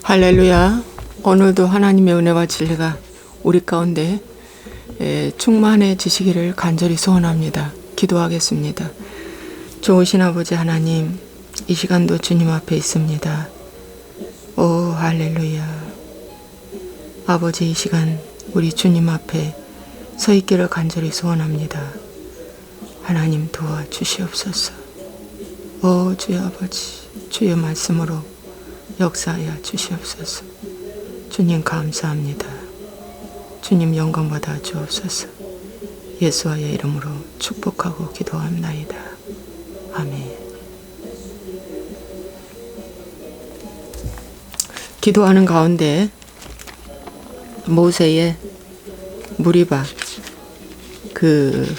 할렐루야. 오늘도 하나님의 은혜와 진리가 우리 가운데 충만해지시기를 간절히 소원합니다. 기도하겠습니다. 좋으신 아버지 하나님, 이 시간도 주님 앞에 있습니다. 오 할렐루야. 아버지, 이 시간 우리 주님 앞에 서 있기를 간절히 소원합니다. 하나님 도와주시옵소서. 오 주여 아버지, 주의 말씀으로 역사하여 주시옵소서. 주님 감사합니다. 주님 영광 받아 주옵소서. 예수와의 이름으로 축복하고 기도합나이다. 아멘. 기도하는 가운데 모세의 무리바 그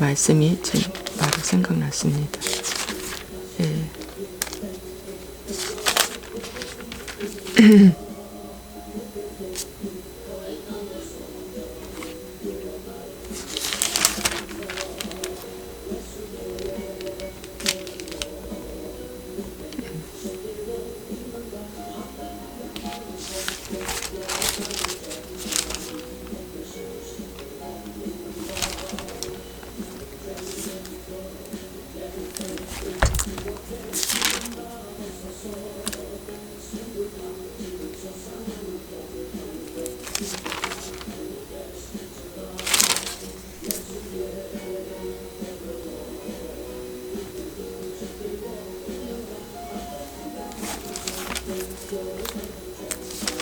말씀이 지금 바로 생각났습니다. 예.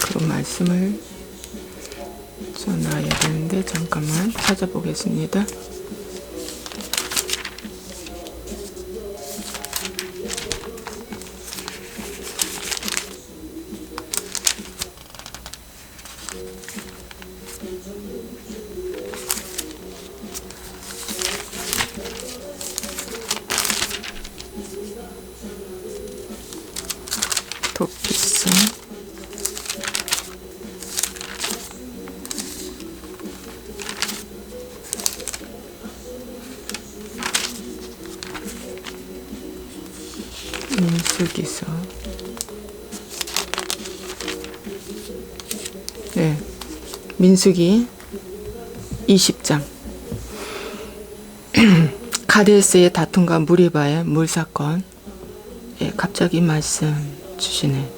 그 말씀을 써놔야 되는데 잠깐만 찾아보겠습니다. 도피성 민수기서. 네, 민수기 20장. 가데스의 다툼과 무리바의 물사건. 예, 갑자기 말씀 주시네.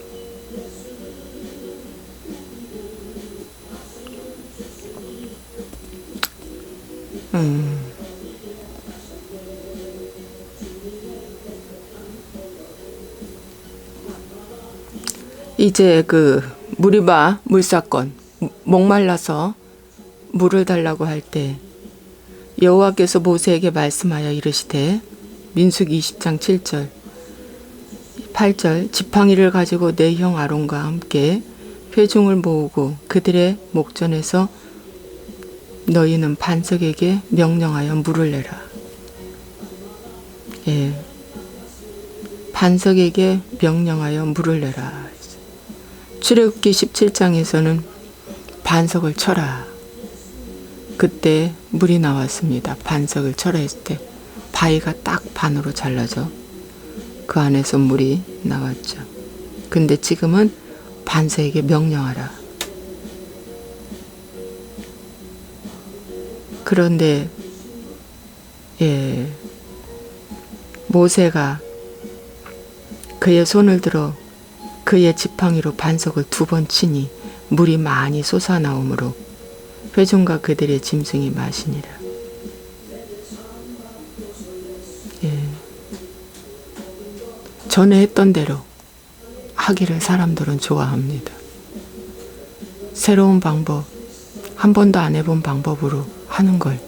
이제 그 무리바 물사건, 목말라서 물을 달라고 할 때 여호와께서 모세에게 말씀하여 이르시되, 민수기 20장 7절 8절 지팡이를 가지고 내 형 아론과 함께 회중을 모으고 그들의 목전에서 너희는 반석에게 명령하여 물을 내라. 예, 반석에게 명령하여 물을 내라. 출애굽기 17장에서는 반석을 쳐라. 그때 물이 나왔습니다. 반석을 쳐라 했을 때 바위가 딱 반으로 잘라져 그 안에서 물이 나왔죠. 근데 지금은 반석에게 명령하라. 그런데 모세가 그의 손을 들어 그의 지팡이로 반석을 2번 치니 물이 많이 솟아나오므로 회중과 그들의 짐승이 마시니라. 전에 했던 대로 하기를 사람들은 좋아합니다. 새로운 방법, 한 번도 안 해본 방법으로 하는 걸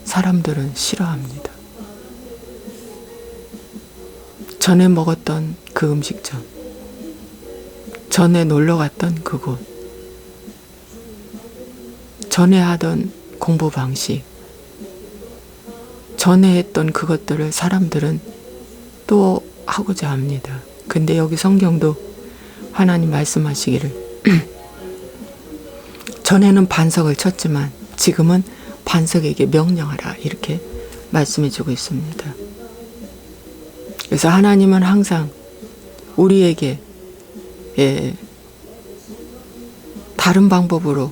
사람들은 싫어합니다. 전에 먹었던 그 음식점, 전에 놀러 갔던 그곳, 전에 하던 공부 방식, 전에 했던 그것들을 사람들은 또 하고자 합니다. 근데 여기 성경도 하나님 말씀하시기를 전에는 반석을 쳤지만 지금은 반석에게 명령하라, 이렇게 말씀해 주고 있습니다. 그래서 하나님은 항상 우리에게 다른 방법으로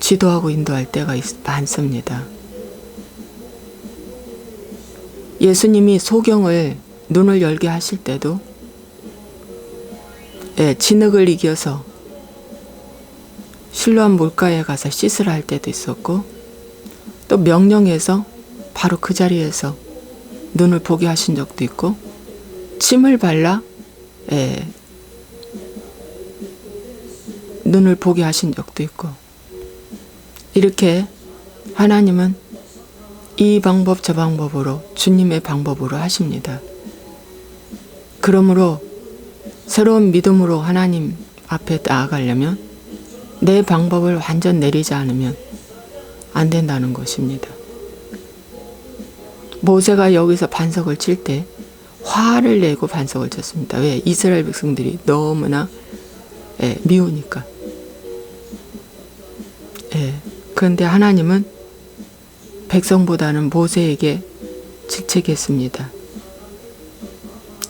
지도하고 인도할 때가 많습니다. 예수님이 소경을 눈을 열게 하실 때도 진흙을 이겨서 실로암 물가에 가서 씻으라 할 때도 있었고, 또 명령해서 바로 그 자리에서 눈을 보게 하신 적도 있고, 침을 발라 눈을 보게 하신 적도 있고, 이렇게 하나님은 이 방법 저 방법으로 주님의 방법으로 하십니다. 그러므로 새로운 믿음으로 하나님 앞에 나아가려면 내 방법을 완전 내리지 않으면 안 된다는 것입니다. 모세가 여기서 반석을 칠 때 화를 내고 반석을 쳤습니다. 왜? 이스라엘 백성들이 너무나 미우니까. 그런데 하나님은 백성보다는 모세에게 질책했습니다.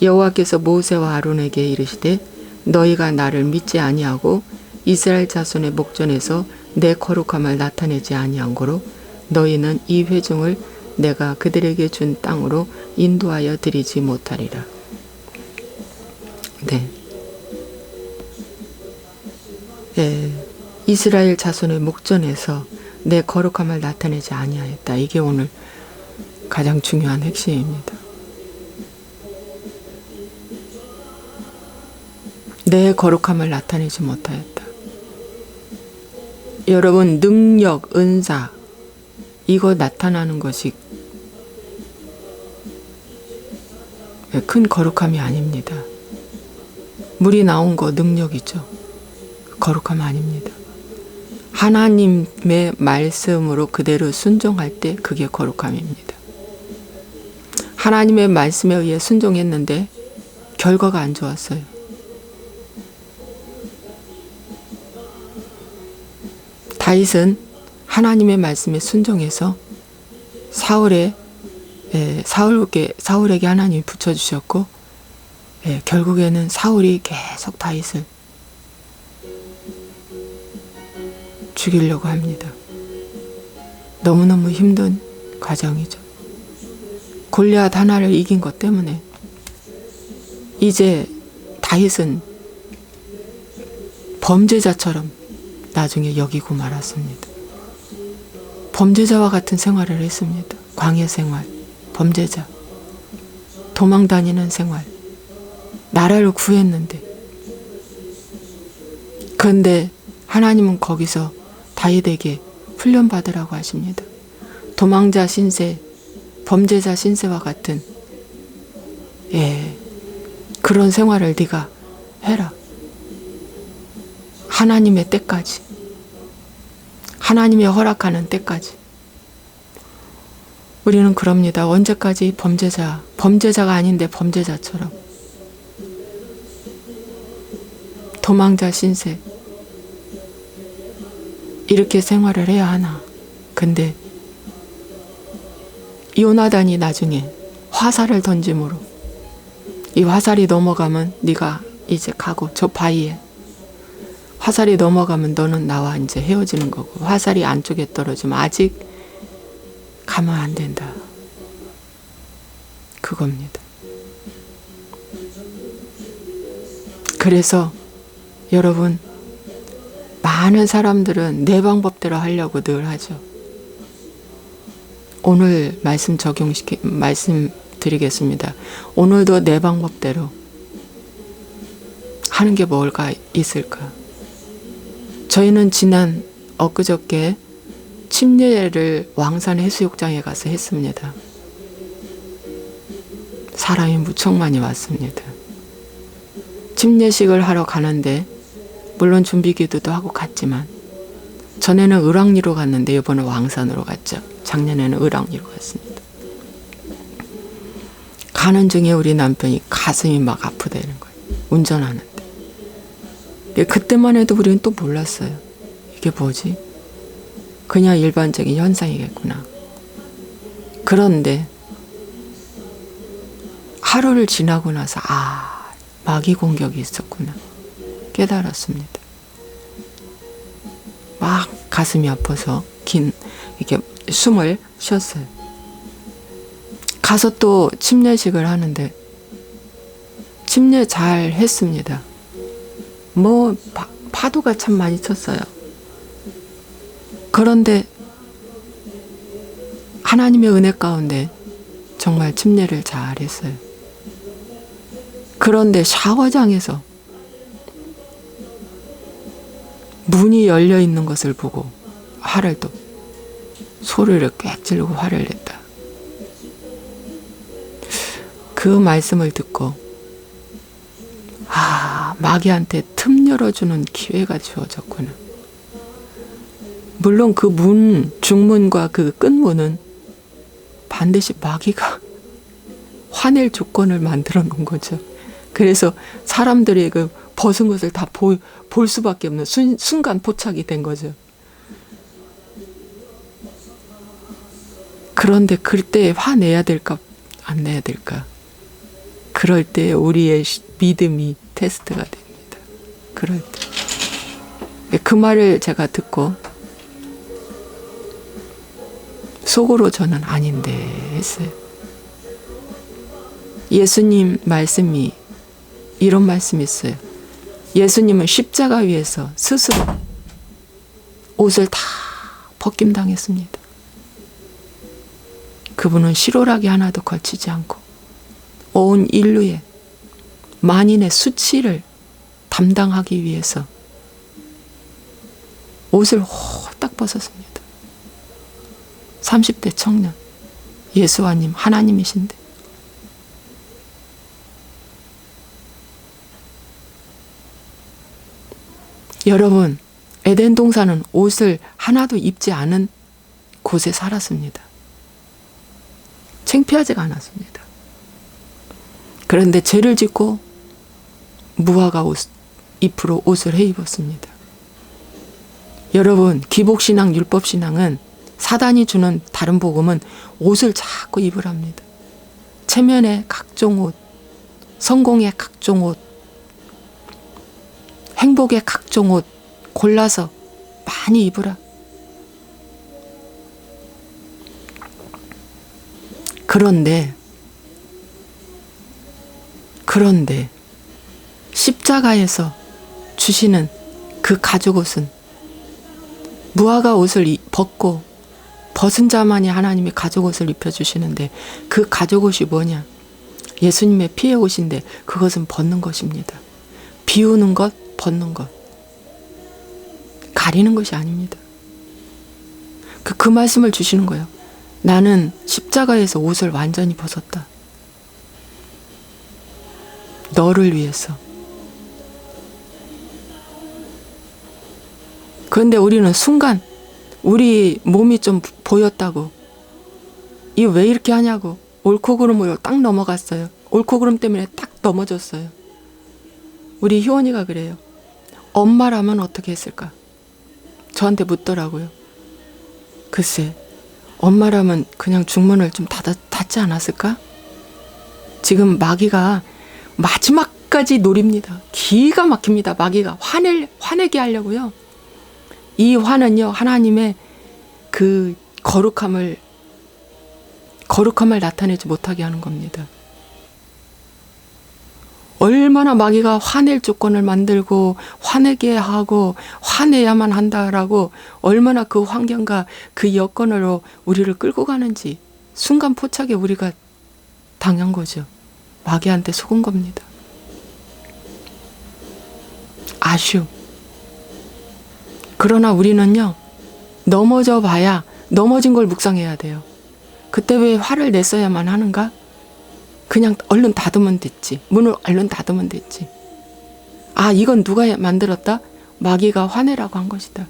여호와께서 모세와 아론에게 이르시되 너희가 나를 믿지 아니하고 이스라엘 자손의 목전에서 내 거룩함을 나타내지 아니한 고로 너희는 이 회중을 내가 그들에게 준 땅으로 인도하여 드리지 못하리라. 이스라엘 자손의 목전에서 내 거룩함을 나타내지 아니하였다. 이게 오늘 가장 중요한 핵심입니다. 내 거룩함을 나타내지 못하였다. 여러분, 능력, 은사 이거 나타나는 것이 큰 거룩함이 아닙니다. 물이 나온 거 능력이죠. 거룩함 아닙니다. 하나님의 말씀으로 그대로 순종할 때 그게 거룩함입니다. 하나님의 말씀에 의해 순종했는데 결과가 안 좋았어요. 다윗은 하나님의 말씀에 순종해서 사울에게 하나님이 붙여주셨고, 결국에는 사울이 계속 다윗을 죽이려고 합니다. 너무너무 힘든 과정이죠. 골리앗 하나를 이긴 것 때문에 이제 다윗은 범죄자처럼 나중에 여기고 말았습니다. 범죄자와 같은 생활을 했습니다. 광야 생활, 범죄자, 도망 다니는 생활, 나라를 구했는데, 그런데 하나님은 거기서 다윗에게 훈련받으라고 하십니다. 도망자 신세, 범죄자 신세와 같은 그런 생활을 네가 해라. 하나님의 때까지, 하나님이 허락하는 때까지. 우리는 그럽니다. 언제까지 범죄자가 아닌데 범죄자처럼, 도망자 신세 이렇게 생활을 해야 하나. 근데 요나단이 나중에 화살을 던짐으로 이 화살이 넘어가면 네가 이제 가고, 저 바위에 화살이 넘어가면 너는 나와 이제 헤어지는 거고, 화살이 안쪽에 떨어지면 아직 가면 안 된다. 그겁니다. 그래서 여러분, 많은 사람들은 내 방법대로 하려고 늘 하죠. 오늘 말씀드리겠습니다. 오늘도 내 방법대로 하는 게 뭘까 있을까? 저희는 엊그저께 침례를 왕산 해수욕장에 가서 했습니다. 사람이 무척 많이 왔습니다. 침례식을 하러 가는데 물론 준비기도도 하고 갔지만, 전에는 을왕리로 갔는데 이번에 왕산으로 갔죠. 작년에는 을왕리로 갔습니다. 가는 중에 우리 남편이 가슴이 막 아프다는 거예요. 운전하는데. 그때만 해도 우리는 또 몰랐어요. 이게 뭐지? 그냥 일반적인 현상이겠구나. 그런데 하루를 지나고 나서 마귀 공격이 있었구나 깨달았습니다. 막 가슴이 아파서 이렇게 숨을 쉬었어요. 가서 또 침례식을 하는데 침례 잘 했습니다. 뭐 파도가 참 많이 쳤어요. 그런데 하나님의 은혜 가운데 정말 침례를 잘 했어요. 그런데 샤워장에서 문이 열려 있는 것을 보고 화를 또 소리를 꽥 지르고 화를 냈다. 그 말씀을 듣고 마귀한테 틈 열어주는 기회가 주어졌구나. 물론 그 중문과 그 끝문은 반드시 마귀가 화낼 조건을 만들어 놓은 거죠. 그래서 사람들이 그 벗은 것을 다 볼 수밖에 없는 순간 포착이 된 거죠. 그런데 그때 화내야 될까 안 내야 될까? 그럴 때 우리의 믿음이 테스트가 됩니다. 그럴 때. 그 말을 제가 듣고 속으로 저는 아닌데 했어요. 예수님 말씀이 이런 말씀이 있어요. 예수님은 십자가 위에서 스스로 옷을 다 벗김당했습니다. 그분은 실오라기 하나도 걸치지 않고 온 인류의 만인의 수치를 담당하기 위해서 옷을 홀딱 벗었습니다. 30대 청년, 예수와님 하나님이신데 여러분, 에덴 동산은 옷을 하나도 입지 않은 곳에 살았습니다. 창피하지가 않았습니다. 그런데 죄를 짓고 무화과 잎으로 옷을 해 입었습니다. 여러분, 기복신앙, 율법신앙은 사단이 주는 다른 복음은 옷을 자꾸 입으랍니다. 체면의 각종 옷, 성공의 각종 옷, 행복의 각종 옷 골라서 많이 입으라. 그런데 십자가에서 주시는 그 가죽옷은 무화과 옷을 벗고 벗은 자만이 하나님이 가죽옷을 입혀주시는데 그 가죽옷이 뭐냐? 예수님의 피의 옷인데 그것은 벗는 것입니다. 비우는 것, 벗는 것. 가리는 것이 아닙니다. 그 말씀을 주시는 거예요. 나는 십자가에서 옷을 완전히 벗었다. 너를 위해서. 그런데 우리는 순간 우리 몸이 좀 보였다고 이 왜 이렇게 하냐고 옳고 그름으로 딱 넘어갔어요. 옳고 그름 때문에 딱 넘어졌어요. 우리 희원이가 그래요. 엄마라면 어떻게 했을까? 저한테 묻더라고요. 글쎄, 엄마라면 그냥 중문을 좀 닫지 않았을까? 지금 마귀가 마지막까지 노립니다. 기가 막힙니다. 마귀가 화내게 하려고요. 이 화는요, 하나님의 그 거룩함을 나타내지 못하게 하는 겁니다. 얼마나 마귀가 화낼 조건을 만들고 화내게 하고 화내야만 한다라고 얼마나 그 환경과 그 여건으로 우리를 끌고 가는지 순간 포착에 우리가 당한 거죠. 마귀한테 속은 겁니다. 아쉬움. 그러나 우리는요, 넘어져 봐야 넘어진 걸 묵상해야 돼요. 그때 왜 화를 냈어야만 하는가? 그냥 얼른 닫으면 됐지. 문을 얼른 닫으면 됐지. 아, 이건 누가 만들었다? 마귀가 화내라고 한 것이다.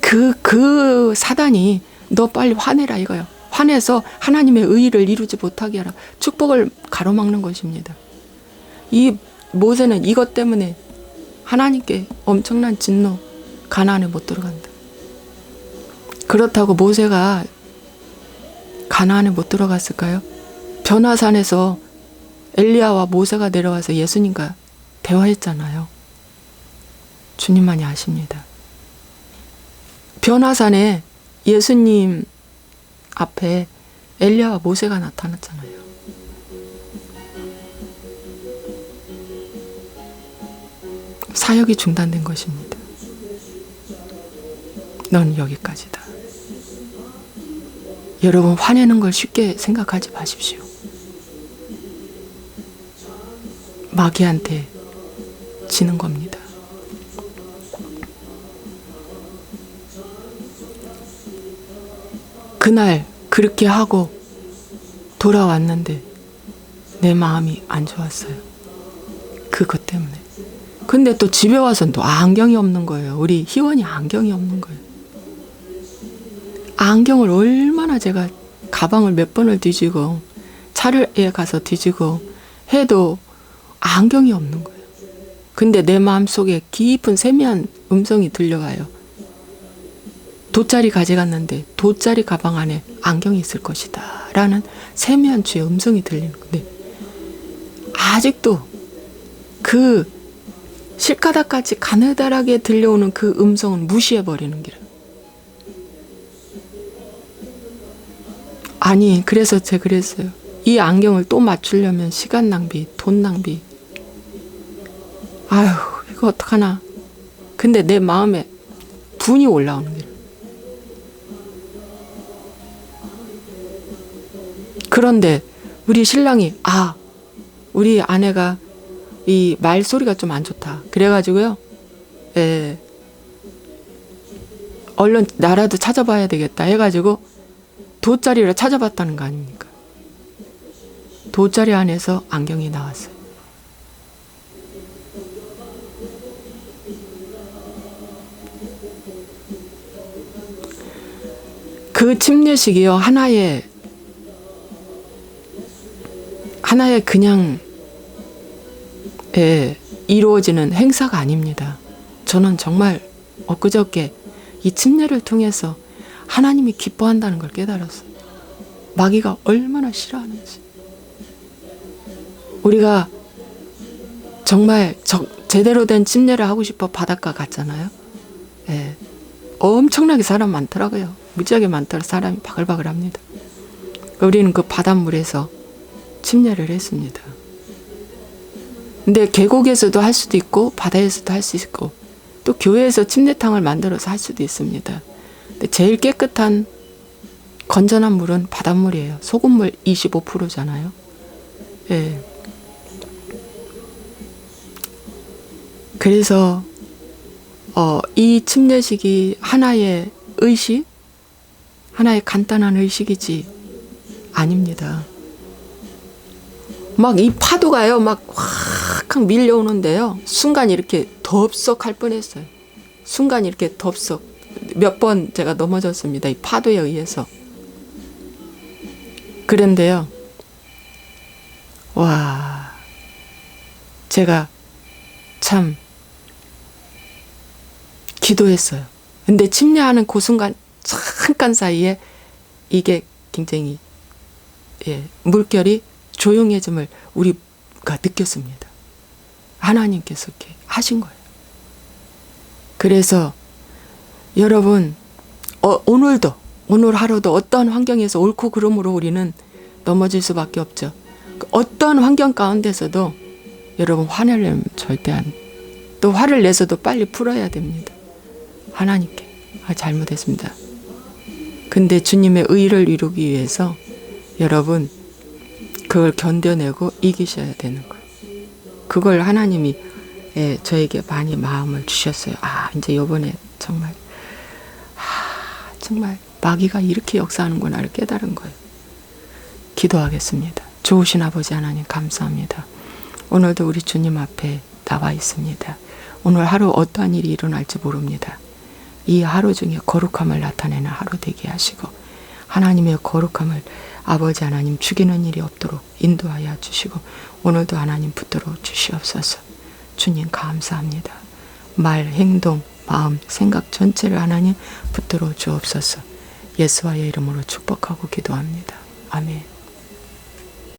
그 사단이 너 빨리 화내라 이거요. 화내서 하나님의 의의를 이루지 못하게 하라. 축복을 가로막는 것입니다. 이 모세는 이것 때문에 하나님께 엄청난 진노, 가나안에 못 들어간다. 그렇다고 모세가 가나안에 못 들어갔을까요? 변화산에서 엘리야와 모세가 내려와서 예수님과 대화했잖아요. 주님만이 아십니다. 변화산에 예수님 앞에 엘리야와 모세가 나타났잖아요. 사역이 중단된 것입니다. 넌 여기까지다. 여러분, 화내는 걸 쉽게 생각하지 마십시오. 마귀한테 지는 겁니다. 그날 그렇게 하고 돌아왔는데 내 마음이 안 좋았어요. 그것 때문에. 근데 또 집에 와서는 또 안경이 없는 거예요. 우리 희원이 안경이 없는 거예요. 안경을 얼마나 제가 가방을 몇 번을 뒤지고 차를 가서 뒤지고 해도 안경이 없는 거예요. 근데 내 마음속에 깊은 세미한 음성이 들려와요. 돗자리 가져갔는데 돗자리 가방 안에 안경이 있을 것이다 라는 세미한 주의 음성이 들리는 건데, 아직도 그 실가닥같이 가느다랗게 들려오는 그 음성은 무시해버리는 길이에요. 아니, 그래서 제가 그랬어요. 이 안경을 또 맞추려면 시간 낭비, 돈 낭비. 아휴, 이거 어떡하나. 근데 내 마음에 분이 올라오는 거예요. 그런데 우리 신랑이 우리 아내가 이 말소리가 좀 안 좋다. 그래가지고요. 얼른 나라도 찾아봐야 되겠다 해가지고 돗자리를 찾아봤다는 거 아닙니까? 돗자리 안에서 안경이 나왔어요. 그 침례식이요, 하나의 그냥 이루어지는 행사가 아닙니다. 저는 정말 엊그저께 이 침례를 통해서 하나님이 기뻐한다는 걸 깨달았어요. 마귀가 얼마나 싫어하는지. 우리가 정말 제대로 된 침례를 하고 싶어 바닷가 갔잖아요. 엄청나게 사람 많더라고요. 무지하게 많더라. 사람이 바글바글합니다. 우리는 그 바닷물에서 침례를 했습니다. 근데 계곡에서도 할 수도 있고 바다에서도 할 수 있고 또 교회에서 침례탕을 만들어서 할 수도 있습니다. 근데 제일 깨끗한 건전한 물은 바닷물이에요. 소금물 25%잖아요. 그래서 이 침례식이 하나의 의식, 하나의 간단한 의식이지 아닙니다. 막 이 파도가요, 막 확 밀려오는데요. 순간 이렇게 덥석할 뻔했어요. 순간 이렇게 덥석. 몇 번 제가 넘어졌습니다. 이 파도에 의해서. 그런데요. 와, 제가 참 기도했어요. 근데 침례하는 그 순간 잠깐 사이에 이게 굉장히 물결이 조용해짐을 우리가 느꼈습니다. 하나님께서 이렇게 하신 거예요. 그래서 여러분 오늘 하루도 어떠한 환경에서 옳고 그름으로 우리는 넘어질 수밖에 없죠. 어떠한 환경 가운데서도 여러분 화내려면 절대 또 화를 내서도 빨리 풀어야 됩니다. 하나님께 잘못했습니다. 근데 주님의 의를 이루기 위해서 여러분 그걸 견뎌내고 이기셔야 되는 거예요. 그걸 하나님이 저에게 많이 마음을 주셨어요. 이제 요번에 정말 마귀가 이렇게 역사하는구나를 깨달은 거예요. 기도하겠습니다. 좋으신 아버지 하나님 감사합니다. 오늘도 우리 주님 앞에 나와 있습니다. 오늘 하루 어떠한 일이 일어날지 모릅니다. 이 하루 중에 거룩함을 나타내는 하루 되게 하시고 하나님의 거룩함을 아버지 하나님 죽이는 일이 없도록 인도하여 주시고 오늘도 하나님 붙들어 주시옵소서. 주님 감사합니다. 말, 행동, 마음, 생각 전체를 하나님 붙들어 주옵소서. 예수와의 이름으로 축복하고 기도합니다. 아멘.